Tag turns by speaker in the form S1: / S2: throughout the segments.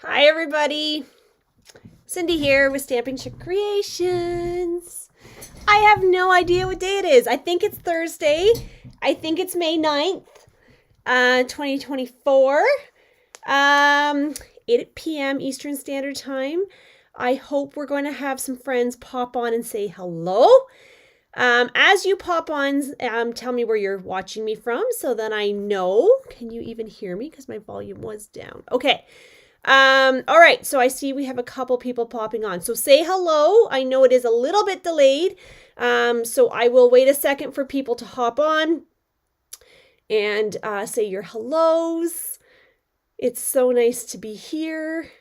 S1: Hi, everybody. Cindy here with Stamping Chick Creations. I have no idea what day it is. I think it's Thursday. I think it's May 9th, 2024. 8 p.m. Eastern Standard Time. I hope we're going to have some friends pop on and say hello. As you pop on, tell me where you're watching me from so then I know. Can you even hear me? Because my volume was down. Okay. All right, so I see we have a couple people popping on. So say hello. I know it is a little bit delayed. So I will wait a second for people to hop on and say your hellos. It's so nice to be here.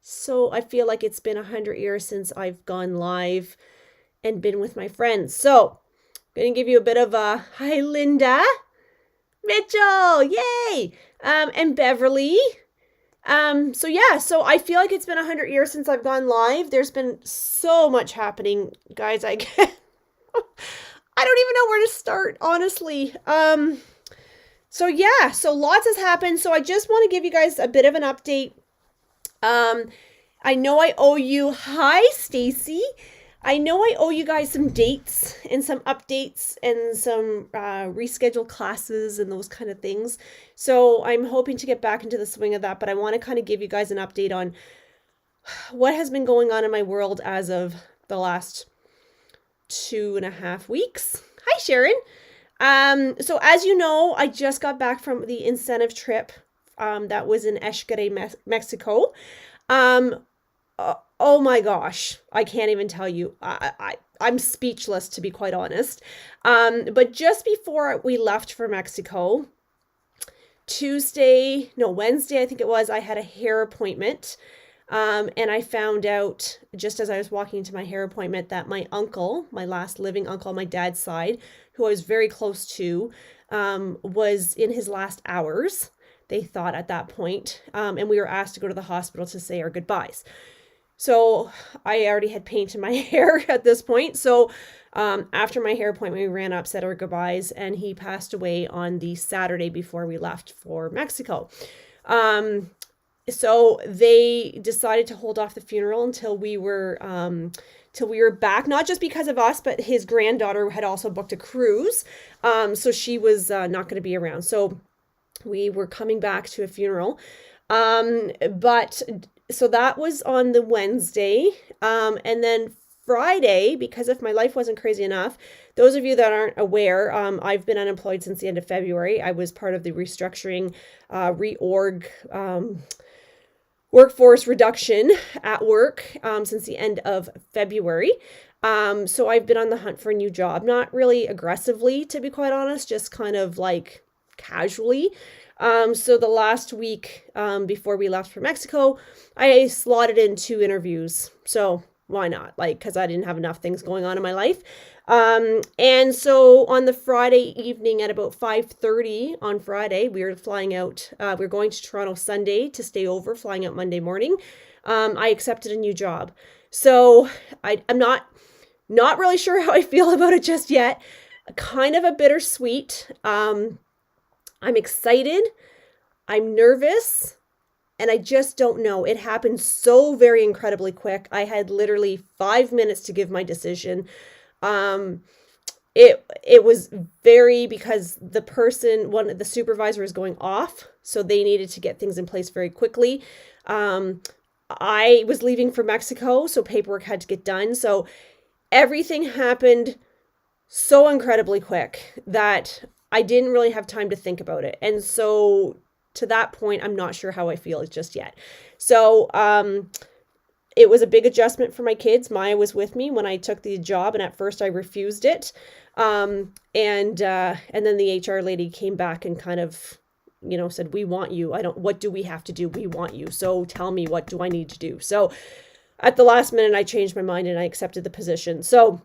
S1: So I feel like it's been 100 years since I've gone live and been with my friends. So I'm going to give you a bit of a hi, Linda, Mitchell, yay, and Beverly. So I feel like it's been 100 years since I've gone live. There's been so much happening, guys. I don't even know where to start, honestly. So lots has happened. So I just want to give you guys a bit of an update. I know I owe you, hi, Stacy. I know I owe you guys some dates and some updates and some rescheduled classes and those kind of things. So I'm hoping to get back into the swing of that, but I want to kind of give you guys an update on what has been going on in my world as of the last 2.5 weeks. Hi, Sharon. So as you know, I just got back from the incentive trip that was in Xcaret, Mexico. Oh my gosh, I can't even tell you. I'm speechless, to be quite honest. But just before we left for Mexico, Wednesday, I think it was, I had a hair appointment. And I found out just as I was walking into my hair appointment that my uncle, my last living uncle on my dad's side, who I was very close to, was in his last hours, they thought at that point. And we were asked to go to the hospital to say our goodbyes. So I already had paint in my hair at this point. So after my hair appointment, we ran up, said our goodbyes, and he passed away on the Saturday before we left for Mexico. So they decided to hold off the funeral until we were back, not just because of us, but his granddaughter had also booked a cruise. So she was not going to be around. So we were coming back to a funeral. So that was on the Wednesday. And then Friday, because if my life wasn't crazy enough, those of you that aren't aware, I've been unemployed since the end of February. I was part of the restructuring, reorg, workforce reduction at work since the end of February. So I've been on the hunt for a new job, not really aggressively, to be quite honest, just kind of like casually. So the last week before we left for Mexico, I slotted in 2 interviews. So why not? Because I didn't have enough things going on in my life. And so on the Friday evening at about 5:30 on Friday, we were flying out. We were going to Toronto Sunday to stay over, flying out Monday morning. I accepted a new job. So I'm not really sure how I feel about it just yet. Kind of a bittersweet. I'm excited, I'm nervous, and I just don't know. It happened so very incredibly quick. I had literally 5 minutes to give my decision. It was because one of the supervisor is going off, so they needed to get things in place very quickly. I was leaving for Mexico, so paperwork had to get done. So everything happened so incredibly quick that I didn't really have time to think about it. And so to that point, I'm not sure how I feel just yet. So it was a big adjustment for my kids. Maya was with me when I took the job, and at first I refused it. And then the HR lady came back and kind of, said, we want you. What do we have to do? We want you. So tell me, what do I need to do? So at the last minute, I changed my mind and I accepted the position. So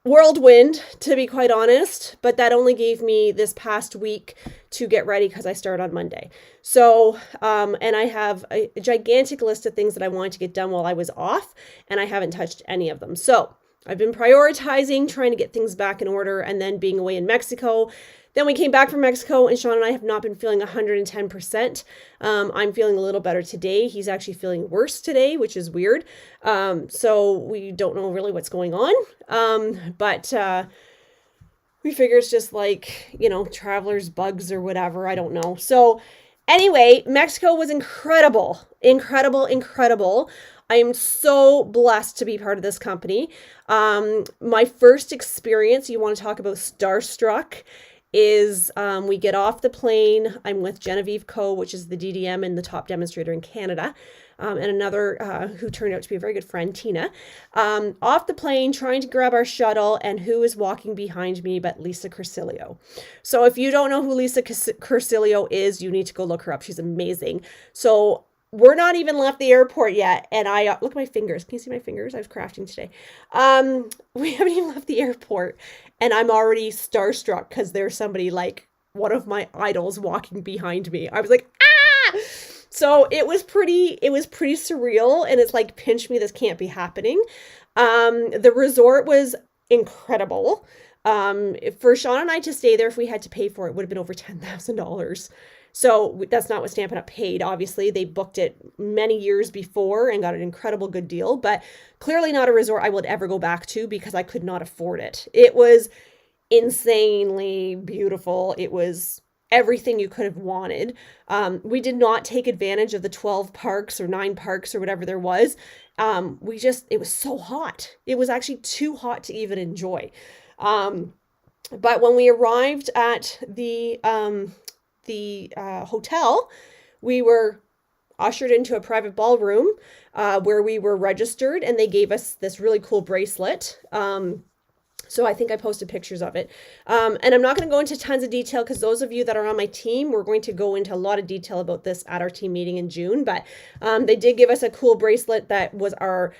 S1: whirlwind, to be quite honest, but that only gave me this past week to get ready because I start on Monday. So, and I have a gigantic list of things that I wanted to get done while I was off, and I haven't touched any of them. So I've been prioritizing, trying to get things back in order, and then being away in Mexico, Then we came back from Mexico, and Sean and I have not been feeling 110%. I'm feeling a little better today. He's actually feeling worse today, which is weird. So we don't know really what's going on. But we figure it's just like, traveler's bugs or whatever. I don't know. So anyway, Mexico was incredible, incredible, incredible. I am so blessed to be part of this company. My first experience, you want to talk about starstruck, is we get off the plane. I'm with Genevieve Coe, which is the DDM and the top demonstrator in Canada, and another who turned out to be a very good friend, Tina. Off the plane, trying to grab our shuttle, and who is walking behind me but Lisa Cursilio. So if you don't know who Lisa Cursilio is, you need to go look her up. She's amazing. So we're not even left the airport yet, and I look at my fingers. Can you see my fingers? I was crafting today. We haven't even left the airport, and I'm already starstruck because there's somebody like one of my idols walking behind me. I was like, ah! So it was pretty surreal, and it's like, pinch me, this can't be happening. The resort was incredible. For Sean and I to stay there, if we had to pay for it, would have been over $10,000. So that's not what Stampin' Up! Paid. Obviously, they booked it many years before and got an incredible good deal, but clearly not a resort I would ever go back to because I could not afford it. It was insanely beautiful. It was everything you could have wanted. We did not take advantage of the 12 parks or 9 parks or whatever there was. It was so hot. It was actually too hot to even enjoy. But when we arrived at the hotel, we were ushered into a private ballroom where we were registered, and they gave us this really cool bracelet. So I think I posted pictures of it. And I'm not going to go into tons of detail because those of you that are on my team, we're going to go into a lot of detail about this at our team meeting in June. But they did give us a cool bracelet that was our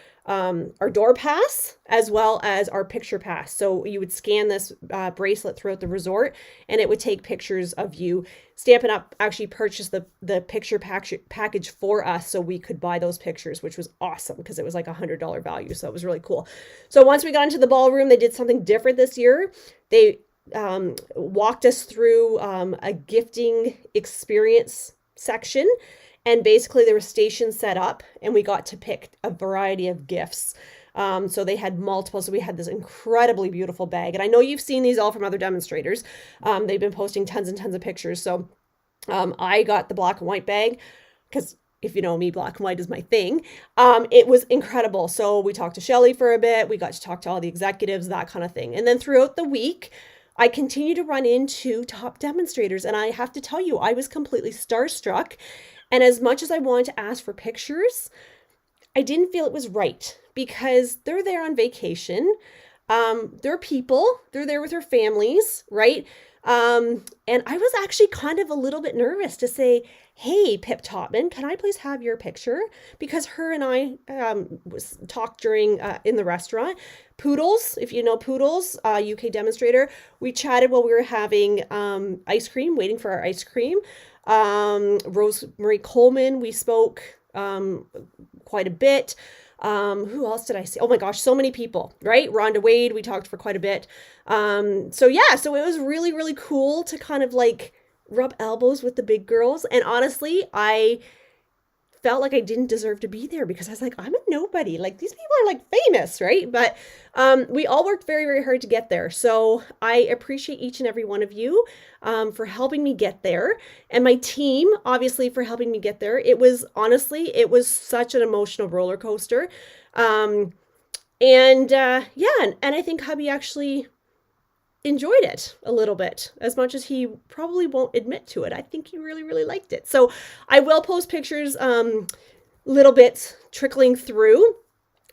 S1: door pass as well as our picture pass. So you would scan this bracelet throughout the resort, and it would take pictures of you. Stampin' Up! Actually purchased the picture package for us so we could buy those pictures, which was awesome because it was like $100 value. So it was really cool. So once we got into the ballroom, they did something different this year. They walked us through a gifting experience section. And basically there were stations set up, and we got to pick a variety of gifts. So they had multiple. So we had this incredibly beautiful bag. And I know you've seen these all from other demonstrators. They've been posting tons and tons of pictures. So I got the black and white bag because if you know me, black and white is my thing. It was incredible. So we talked to Shelly for a bit. We got to talk to all the executives, that kind of thing. And then throughout the week, I continue to run into top demonstrators. And I have to tell you, I was completely starstruck. And as much as I wanted to ask for pictures, I didn't feel it was right because they're there on vacation. They're people. They're there with their families, right? And I was actually kind of a little bit nervous to say, hey, Pip Topman, can I please have your picture? Because her and I talked during in the restaurant. Poodles, if you know Poodles, UK demonstrator, we chatted while we were having ice cream, waiting for our ice cream. Rosemary Coleman, we spoke quite a bit. Who else did I see? Oh my gosh, so many people, right? Rhonda Wade, we talked for quite a bit. So it was really, really cool to kind of like rub elbows with the big girls. And honestly, I felt like I didn't deserve to be there because I was like, I'm a nobody. Like these people are like famous, right? But we all worked very, very hard to get there. So I appreciate each and every one of you for helping me get there, and my team obviously for helping me get there. It was such an emotional roller coaster. And I think hubby actually enjoyed it a little bit, as much as he probably won't admit to it. I think he really, really liked it. So I will post pictures, little bits trickling through.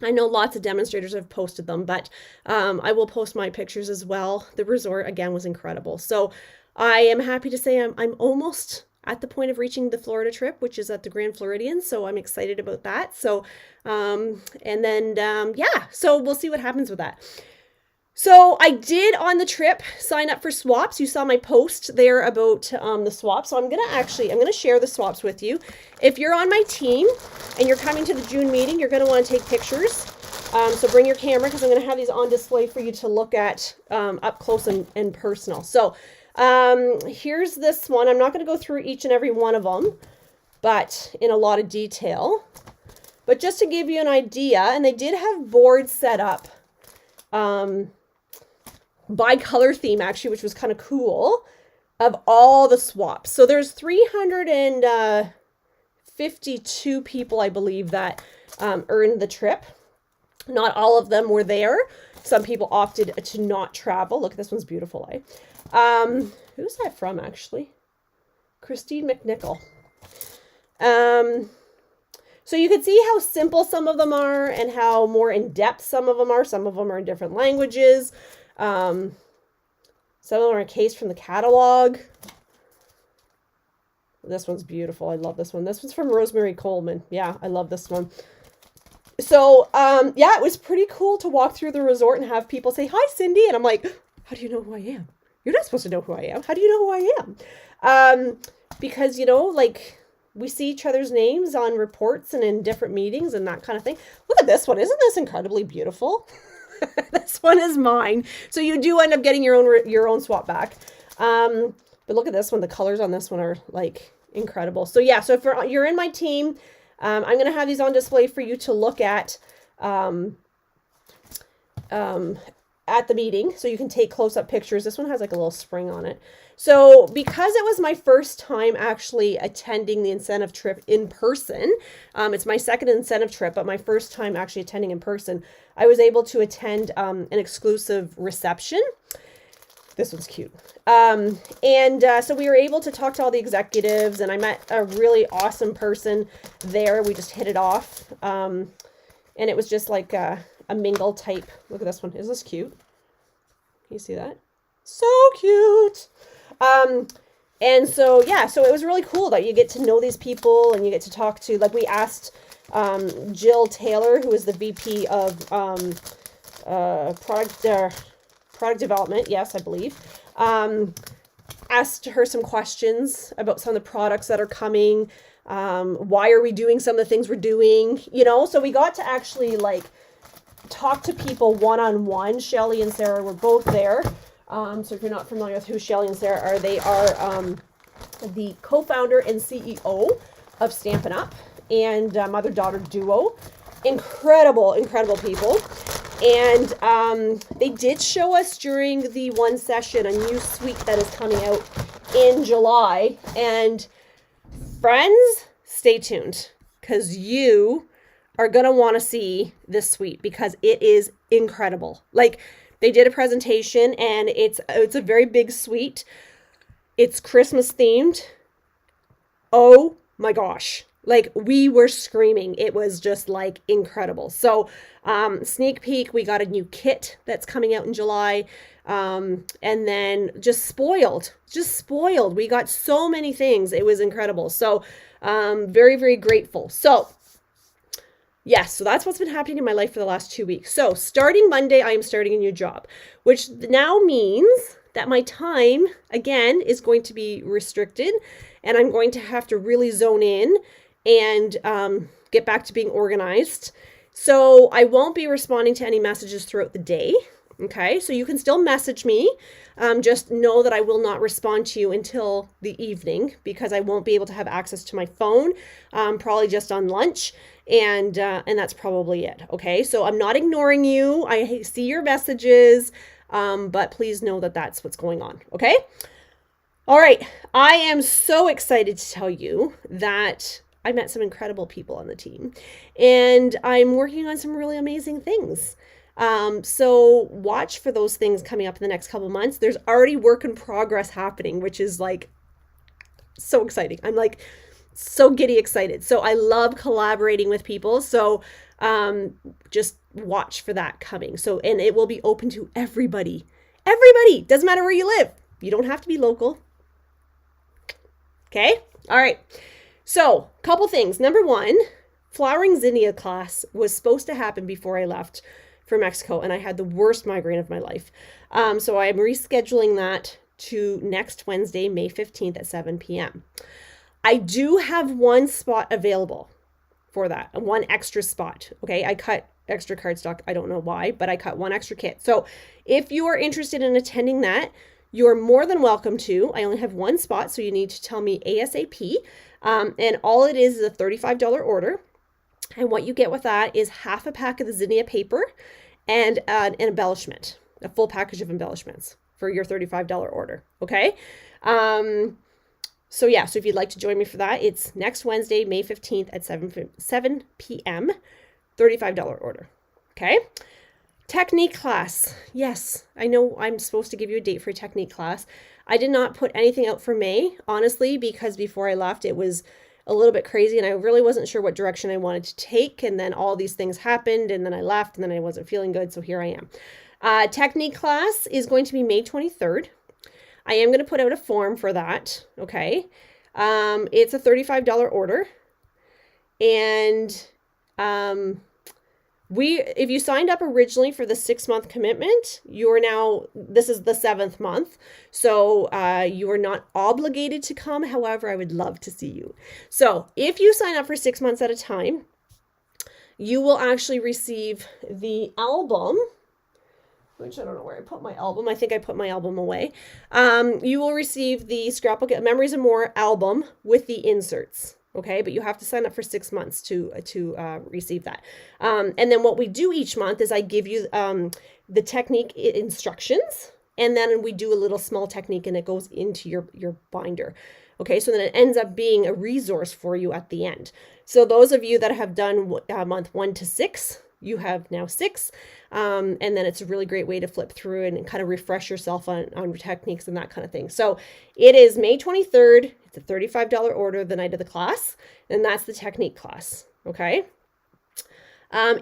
S1: I know lots of demonstrators have posted them, but I will post my pictures as well. The resort, again, was incredible. So I am happy to say I'm almost at the point of reaching the Florida trip, which is at the Grand Floridian. So I'm excited about that. So, so we'll see what happens with that. So I did on the trip sign up for swaps. You saw my post there about the swaps. So I'm going to share the swaps with you. If you're on my team and you're coming to the June meeting, you're going to want to take pictures. So bring your camera because I'm going to have these on display for you to look at up close and personal. So Here's this one. I'm not going to go through each and every one of them, but in a lot of detail. But just to give you an idea, and they did have boards set up by color theme, actually, which was kind of cool, of all the swaps. So there's 352 people, I believe, that earned the trip. Not all of them were there. Some people opted to not travel. Look, this one's beautiful, eh? Who's that from, actually? Christine McNichol. So you can see how simple some of them are and how more in-depth some of them are. Some of them are in different languages. Some of them are a case from the catalog. This one's beautiful. I love this one. This one's from Rosemary Coleman. Yeah, I love this one. So, yeah, it was pretty cool to walk through the resort and have people say, "Hi, Cindy." And I'm like, how do you know who I am? You're not supposed to know who I am. How do you know who I am? Because, you know, like, we see each other's names on reports and in different meetings and that kind of thing. Look at this one. Isn't this incredibly beautiful? This one is mine. So you do end up getting your own swap back. But look at this one. The colors on this one are like incredible. So yeah, so if you're in my team, I'm going to have these on display for you to look at the meeting, so you can take close-up pictures. This one has like a little spring on it. So because it was my first time actually attending the incentive trip in person, it's my second incentive trip, but my first time actually attending in person, I was able to attend an exclusive reception. This one's cute. So we were able to talk to all the executives, and I met a really awesome person there. We just hit it off. And it was just like a mingle type. Look at this one. Is this cute? Can you see that? So cute. And so, yeah, so it was really cool that you get to know these people and you get to talk to, like, we asked Jill Taylor, who is the VP of product development, yes, I believe, asked her some questions about some of the products that are coming. Why are we doing some of the things we're doing, you know? So we got to actually, like, talk to people one-on-one. Shelly and Sarah were both there. So if you're not familiar with who Shelly and Sarah are, they are the co-founder and CEO of Stampin' Up! And mother-daughter duo. Incredible, incredible people. And they did show us during the one session a new suite that is coming out in July. And friends, stay tuned, because you are going to want to see this suite because it is incredible. Like, they did a presentation and it's a very big suite. It's Christmas themed. Oh my gosh. Like, we were screaming. It was just like incredible. So, sneak peek, we got a new kit that's coming out in July. And then just spoiled. We got so many things. It was incredible. So, very, very grateful. So, yes, so that's what's been happening in my life for the last 2 weeks. So starting Monday, I am starting a new job, which now means that my time, again, is going to be restricted, and I'm going to have to really zone in and get back to being organized. So I won't be responding to any messages throughout the day. Okay, so you can still message me. Just know that I will not respond to you until the evening because I won't be able to have access to my phone, probably just on lunch. And that's probably it. Okay, so I'm not ignoring you. I see your messages, but please know that that's what's going on. Okay. All right. I am so excited to tell you that I met some incredible people on the team, and I'm working on some really amazing things. So watch for those things coming up in the next couple months. There's already work in progress happening, which is like so exciting. I'm like so giddy excited. So I love collaborating with people. So just watch for that coming. So, and it will be open to everybody. Everybody, doesn't matter where you live. You don't have to be local. Okay. All right. So couple things. Number one, flowering zinnia class was supposed to happen before I left for Mexico, and I had the worst migraine of my life. So I'm rescheduling that to next Wednesday, May 15th at 7 p.m. I do have one spot available for that, one extra spot. Okay, I cut extra cardstock. I don't know why, but I cut one extra kit. So if you are interested in attending that, you're more than welcome to. I only have one spot, so you need to tell me ASAP. And all it is a $35 order. And what you get with that is half a pack of the zinnia paper and an embellishment, a full package of embellishments for your $35 order. Okay. So if you'd like to join me for that, it's next Wednesday, May 15th at 7 p.m., $35 order. Okay. Technique class. Yes, I know I'm supposed to give you a date for a technique class. I did not put anything out for May, honestly, because before I left, it was a little bit crazy and I really wasn't sure what direction I wanted to take. And then all these things happened and then I left and then I wasn't feeling good. So here I am. Technique class is going to be May 23rd. I am going to put out a form for that. Okay. It's a $35 order. And, if you signed up originally for the 6-month commitment, this is the 7th month. So, you are not obligated to come. However, I would love to see you. So if you sign up for 6 months at a time, you will actually receive the album, which I don't know where I put my album. I think I put my album away. You will receive the Scrapbook Memories and More album with the inserts. Okay, but you have to sign up for 6 months to receive that. And then what we do each month is I give you the technique instructions, and then we do a little small technique and it goes into your binder. Okay, so then it ends up being a resource for you at the end. So those of you that have done month 1 to 6, you have now 6. And then it's a really great way to flip through and kind of refresh yourself on techniques and that kind of thing. So it is May 23rd. It's a $35 order the night of the class. And that's the technique class. Okay.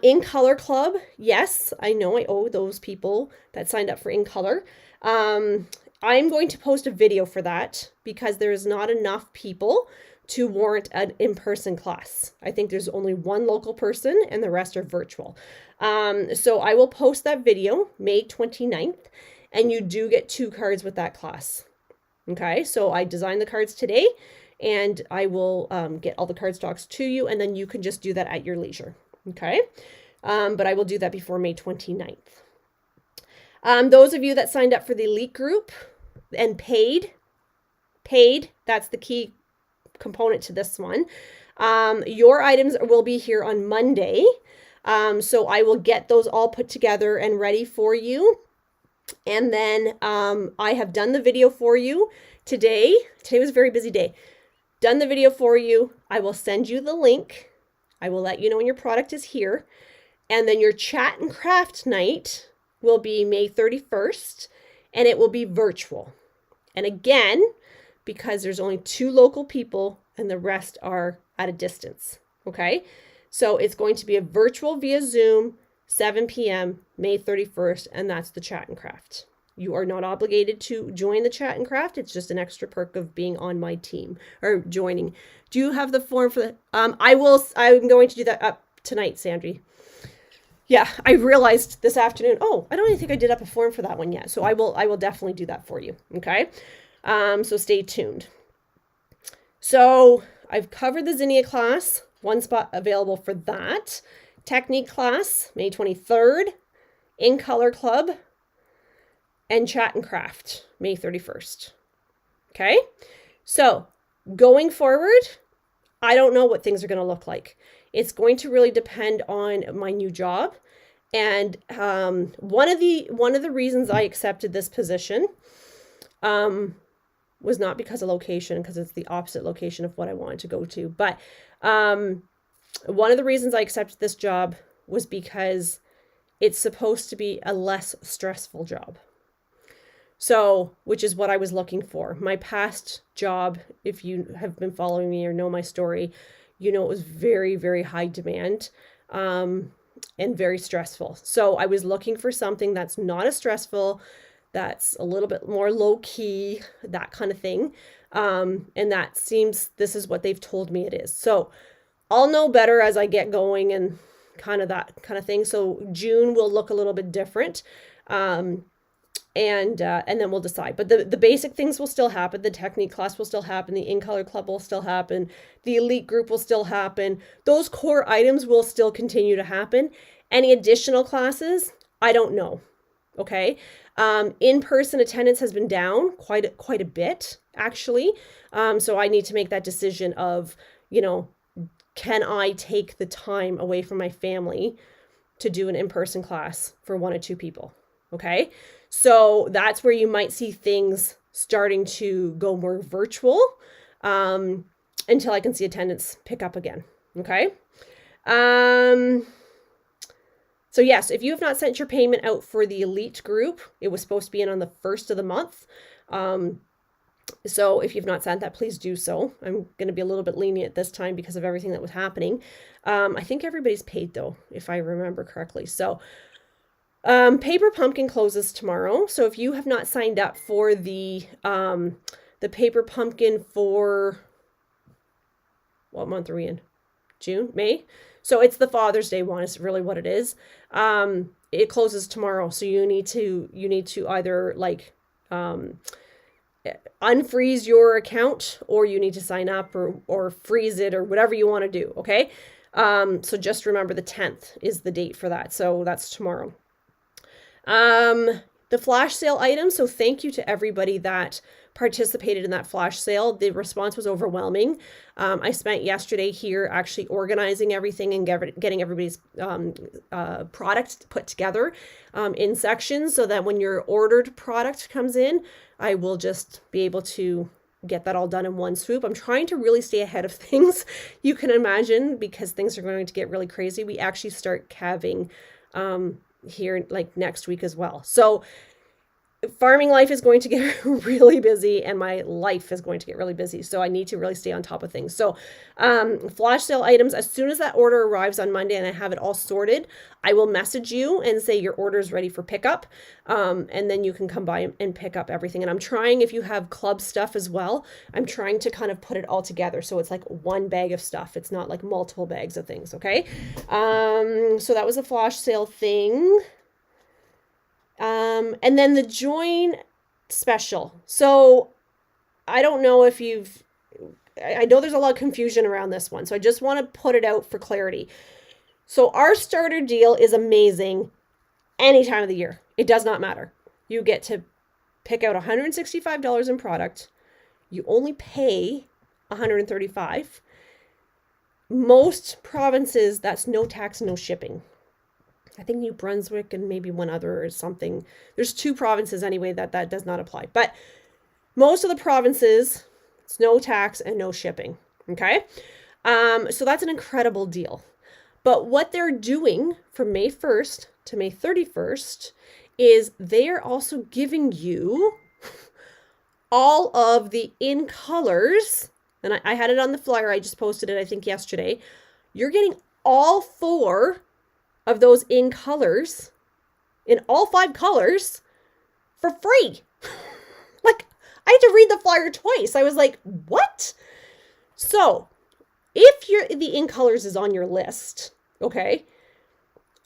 S1: In Color Club. Yes, I know I owe those people that signed up for In Color. I'm going to post a video for that because there's not enough people to warrant an in-person class. I think there's only one local person and the rest are virtual. So I will post that video May 29th and you do get 2 cards with that class. Okay, so I designed the cards today and I will get all the card stocks to you and then you can just do that at your leisure. Okay, but I will do that before May 29th. Those of you that signed up for the elite group and paid, that's the key component to this one. Your items will be here on Monday. So I will get those all put together and ready for you. And then I have done the video for you today. Today was a very busy day. Done the video for you. I will send you the link. I will let you know when your product is here. And then your chat and craft night will be May 31st and it will be virtual. And again, because there's only 2 local people and the rest are at a distance. Okay. So it's going to be a virtual via Zoom, 7 p.m., May 31st, and that's the chat and craft. You are not obligated to join the chat and craft. It's just an extra perk of being on my team or joining. Do you have the form for the, I'm going to do that up tonight, Sandry. Yeah, I realized this afternoon, I don't even think I did up a form for that one yet. So I will definitely do that for you. Okay. So stay tuned. So I've covered the Zinnia class, 1 spot available for that. Technique class, May 23rd, In Color Club, and Chat and Craft, May 31st. Okay. So going forward, I don't know what things are going to look like. It's going to really depend on my new job. And one of the reasons I accepted this position was not because of location, because it's the opposite location of what I wanted to go to. But one of the reasons I accepted this job was because it's supposed to be a less stressful job. So, which is what I was looking for. My past job, if you have been following me or know my story, you know it was very, very high demand and very stressful. So I was looking for something that's not as stressful, that's a little bit more low key, that kind of thing. And that seems, this is what they've told me it is. So I'll know better as I get going and kind of that kind of thing. So June will look a little bit different. And then we'll decide. But the basic things will still happen. The technique class will still happen. The In Color Club will still happen. The elite group will still happen. Those core items will still continue to happen. Any additional classes, I don't know. Okay. In-person attendance has been down quite a bit, actually. So I need to make that decision of, can I take the time away from my family to do an in-person class for 1 or 2 people? Okay. So that's where you might see things starting to go more virtual, until I can see attendance pick up again. Okay. So yes, if you have not sent your payment out for the elite group, it was supposed to be in on the 1st of the month. So if you've not sent that, please do so. I'm going to be a little bit lenient this time because of everything that was happening. I think everybody's paid though, if I remember correctly. So Paper Pumpkin closes tomorrow. So if you have not signed up for the Paper Pumpkin for, what month are we in? June, May? So it's the Father's Day one is really what it is. It closes tomorrow. So you need to either unfreeze your account, or you need to sign up or freeze it, or whatever you want to do. Okay. So just remember the 10th is the date for that. So that's tomorrow. The flash sale items. So thank you to everybody that participated in that flash sale. The response was overwhelming. I spent yesterday here actually organizing everything and getting everybody's product put together in sections, so that when your ordered product comes in, I will just be able to get that all done in one swoop. I'm trying to really stay ahead of things, you can imagine, because things are going to get really crazy. We actually start calving here next week as well. So farming life is going to get really busy, and my life is going to get really busy. So I need to really stay on top of things. So flash sale items, as soon as that order arrives on Monday and I have it all sorted, I will message you and say your order is ready for pickup. And then you can come by and pick up everything. And I'm trying, if you have club stuff as well, I'm trying to kind of put it all together. So it's like one bag of stuff. It's not like multiple bags of things. Okay. So that was a flash sale thing. And then the join special. So I don't know if I know there's a lot of confusion around this one. So I just want to put it out for clarity. So our starter deal is amazing any time of the year. It does not matter. You get to pick out $165 in product. You only pay $135. Most provinces, that's no tax, no shipping. I think New Brunswick and maybe one other or something. There's 2 provinces anyway that does not apply. But most of the provinces, it's no tax and no shipping. Okay. So that's an incredible deal. But what they're doing from May 1st to May 31st is they are also giving you all of the in colors. And I had it on the flyer. I just posted it, I think, yesterday. You're getting all 4 of those in colors, in all 5 colors, for free. I had to read the flyer twice. I was like, what? So if the in colors is on your list, okay,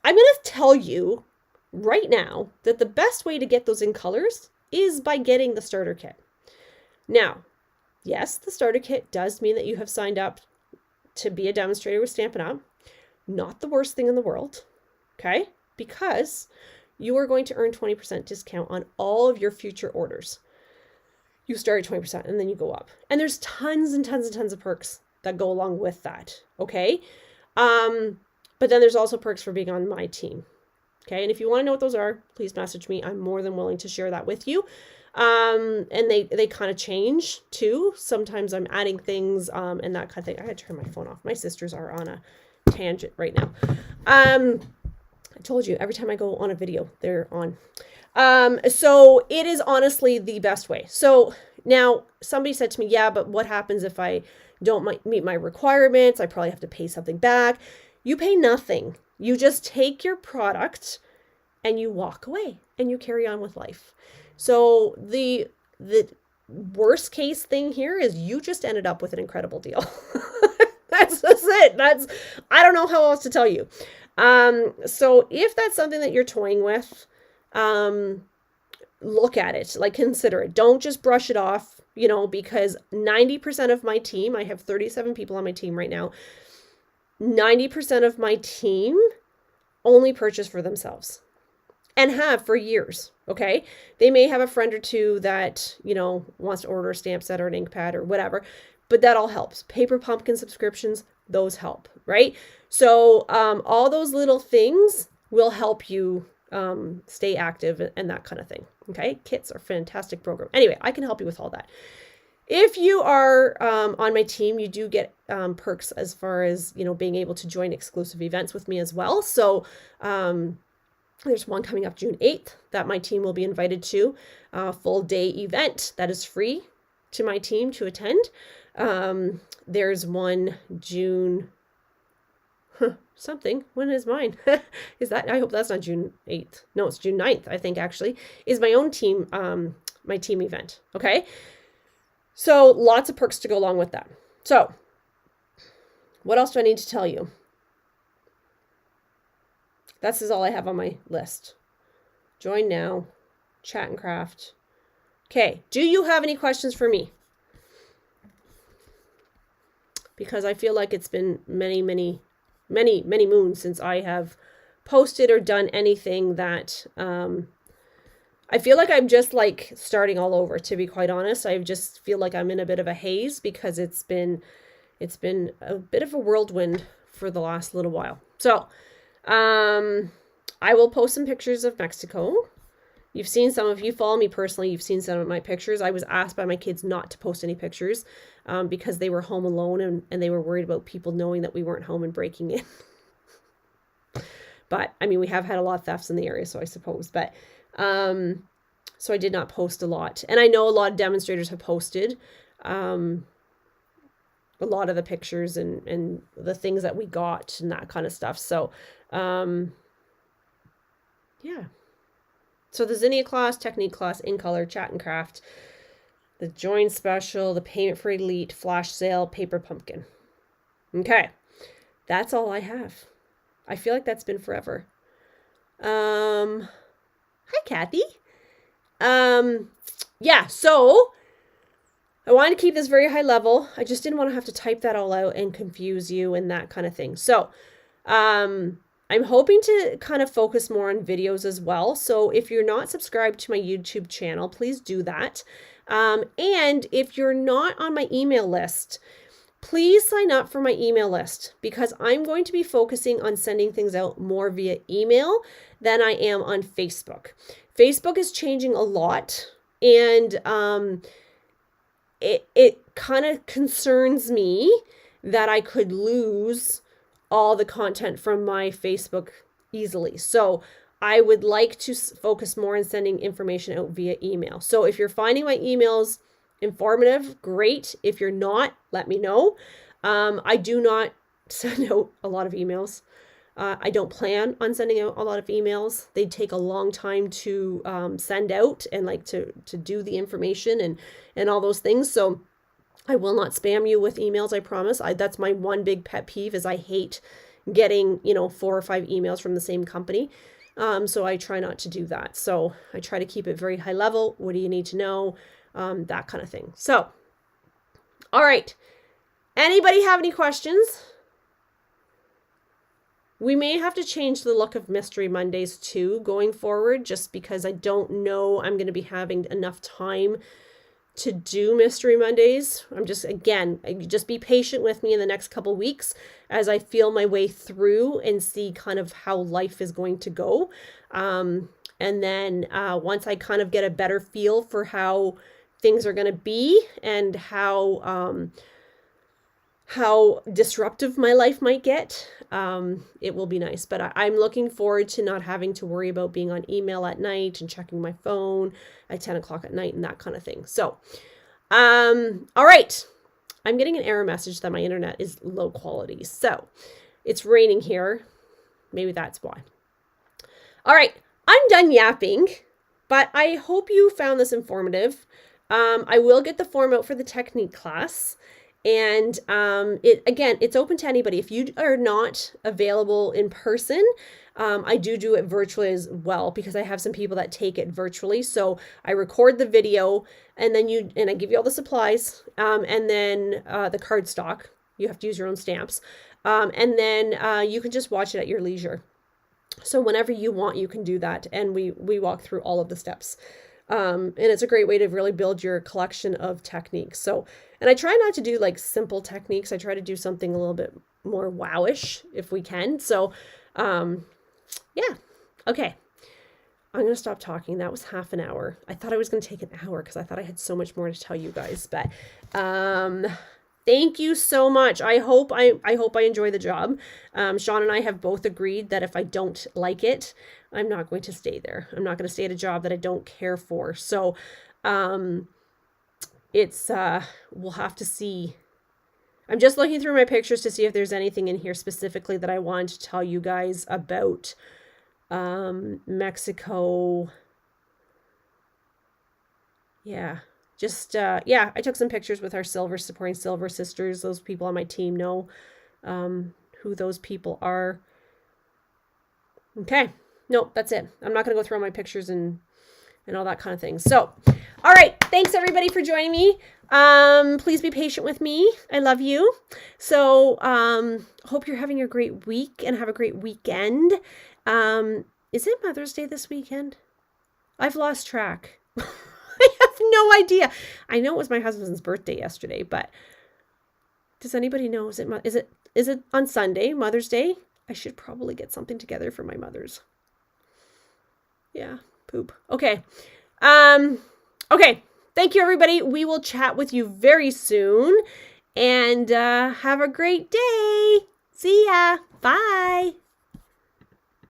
S1: I'm going to tell you right now that the best way to get those in colors is by getting the starter kit. Now, yes, the starter kit does mean that you have signed up to be a demonstrator with Stampin' Up. Not the worst thing in the world, okay? Because you are going to earn 20% discount on all of your future orders. You start at 20% and then you go up. And there's tons and tons and tons of perks that go along with that, okay? But then there's also perks for being on my team, okay? And if you want to know what those are, please message me. I'm more than willing to share that with you. And they kind of change too. Sometimes I'm adding things and that kind of thing. I had to turn my phone off. My sisters are on a tangent right now. I told you, every time I go on a video, they're on. So it is honestly the best way. So now somebody said to me, yeah, but what happens if I don't meet my requirements? I probably have to pay something back. You pay nothing. You just take your product and you walk away and you carry on with life. So the worst case thing here is you just ended up with an incredible deal. That's it. I don't know how else to tell you. So if that's something that you're toying with, look at it, consider it. Don't just brush it off, because 90% of my team, I have 37 people on my team right now. 90% of my team only purchase for themselves. and have for years. Okay. They may have a friend or two that, you know, wants to order a stamp set or an ink pad or whatever, but that all helps. Paper Pumpkin subscriptions, those help, right? So all those little things will help you stay active and that kind of thing. Okay. Kits are a fantastic program. Anyway, I can help you with all that. If you are on my team, you do get perks as far as, you know, being able to join exclusive events with me as well. So there's one coming up June 8th that my team will be invited to, a full day event that is free to my team to attend. There's one June something. When is mine? Is that, I hope that's not June 8th. No, it's June 9th, I think actually, is my own team, my team event. Okay. So lots of perks to go along with that. So what else do I need to tell you? This is all I have on my list. Join now, chat and craft. Okay. Do you have any questions for me? Because I feel like it's been many moons since I have posted or done anything that, I feel like I'm just like starting all over, to be quite honest. I just feel like I'm in a bit of a haze because it's been a bit of a whirlwind for the last little while. So, I will post some pictures of Mexico. You've seen some, if you follow me personally, you've seen some of my pictures. I was asked by my kids not to post any pictures because they were home alone and they were worried about people knowing that we weren't home and breaking in. But I mean, we have had a lot of thefts in the area, so I suppose, but so I did not post a lot. And I know a lot of demonstrators have posted a lot of the pictures and the things that we got and that kind of stuff. So, yeah. So the Zinnia class, Technique class, In Color, Chat and Craft, the Join Special, the Payment for Elite, Flash Sale, Paper Pumpkin. Okay. That's all I have. I feel like that's been forever. Hi, Kathy. Yeah, so I wanted to keep this very high level. I just didn't want to have to type that all out and confuse you and that kind of thing. So, I'm hoping to kind of focus more on videos as well. So if you're not subscribed to my YouTube channel, please do that. And if you're not on my email list, please sign up for my email list because I'm going to be focusing on sending things out more via email than I am on Facebook. Facebook is changing a lot, and it kind of concerns me that I could lose all the content from my Facebook easily. So I would like to focus more on sending information out via email. So if you're finding my emails informative, great. If you're not, let me know. I do not send out a lot of emails. I don't plan on sending out a lot of emails. They take a long time to send out and like to do the information and all those things. So I will not spam you with emails, I promise. That's my one big pet peeve is I hate getting, 4 or 5 emails from the same company. So I try not to do that. So I try to keep it very high level. What do you need to know? That kind of thing. So, all right. Anybody have any questions? We may have to change the look of Mystery Mondays too going forward, just because I don't know I'm going to be having enough time to do Mystery Mondays. Just be patient with me in the next couple weeks as I feel my way through and see kind of how life is going to go. And then once I kind of get a better feel for how things are going to be and how disruptive my life might get, it will be nice. But I'm looking forward to not having to worry about being on email at night and checking my phone at 10 o'clock at night and that kind of thing. So, all right. I'm getting an error message that my internet is low quality. So it's raining here. Maybe that's why. All right. I'm done yapping, but I hope you found this informative. I will get the form out for the Technique class. And it's open to anybody. If you are not available in person, I do it virtually as well because I have some people that take it virtually. So I record the video and I give you all the supplies and then the cardstock. You have to use your own stamps. And then you can just watch it at your leisure. So whenever you want, you can do that. And we walk through all of the steps. And it's a great way to really build your collection of techniques. So, and I try not to do like simple techniques. I try to do something a little bit more wowish if we can. So, yeah. Okay. I'm going to stop talking. That was half an hour. I thought I was going to take an hour because I thought I had so much more to tell you guys, but, thank you so much. I hope I enjoy the job. Sean and I have both agreed that if I don't like it, I'm not going to stay there. I'm not going to stay at a job that I don't care for. So, it's, we'll have to see. I'm just looking through my pictures to see if there's anything in here specifically that I wanted to tell you guys about. Mexico. Yeah. Just, yeah, I took some pictures with our supporting Silver Sisters. Those people on my team know who those people are. Okay. Nope, that's it. I'm not going to go through all my pictures and all that kind of thing. So, all right. Thanks, everybody, for joining me. Please be patient with me. I love you. So, hope you're having a great week and have a great weekend. Is it Mother's Day this weekend? I've lost track. I have no idea. I know it was my husband's birthday yesterday, but does anybody know? Is it on Sunday, Mother's Day? I should probably get something together for my mother's. Yeah, poop. Okay. Okay. Thank you, everybody. We will chat with you very soon, and have a great day. See ya. Bye.